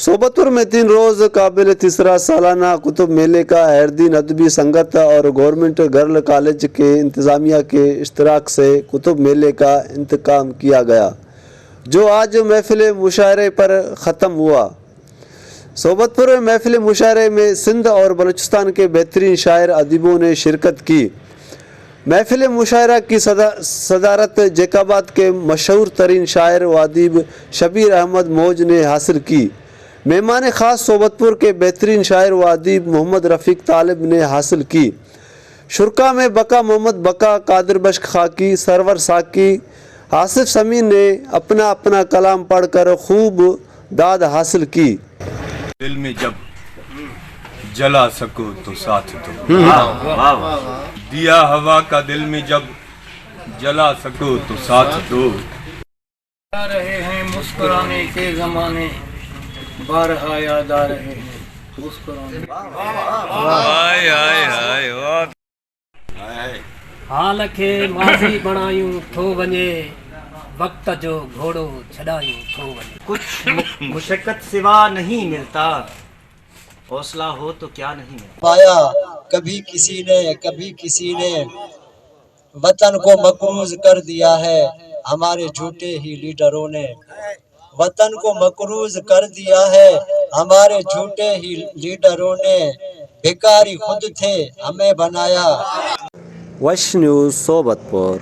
सोबतपुर में 3 रोज काबिल तीसरा सालाना कुतुब मेले का हैरदीन अदबी संगत और गवर्नमेंट गर्ल कॉलेज के इंतज़ामिया के इश्तराक से कुतुब मेले का इंतकाम किया गया, जो आज महफिल मुशायरे पर ख़त्म हुआ। सोबतपुर में महफिल मुशायरे में सिंध और बलूचिस्तान के बेहतरीन शायर अदीबों ने शिरकत की। महफिल मुशायरा की सदारत जैकाबाद के मशहूर तरीन शायर व अदीब शबीर अहमद मौज ने हासिल की। मेहमान ख़ास सोबतपुर के बेहतरीन शायर व अदीब मोहम्मद रफ़ीक तालिब ने हासिल की। शुरका में बका मोहम्मद बका, कादिर बख्श खाकी, सरवर साकी, आसिफ समीन ने अपना अपना कलाम पढ़कर खूब दाद हासिल की। दिल में जब जला सको तो साथ दो, दिया हवा का दिल में जब जला सको तो साथ दो। आ रहे हैं मुस्कुराने के ज़माने, बारहा याद आ रहे हैं मुस्कुराने। हाल खे माज़ी बणायूं थो वञे, वक्त जो घोड़ो छॾायूं थो वञे। कुछ मुशक्कत सिवा नहीं मिलता, हौसला हो तो क्या नहीं मिलता। पाया कभी किसी ने वतन को मकरूज कर दिया है, हमारे झूठे ही लीडरों ने वतन को मकरूज कर दिया है, हमारे झूठे ही लीडरों ने भिखारी खुद थे हमें बनाया। वश न्यूज़ सोबतपुर।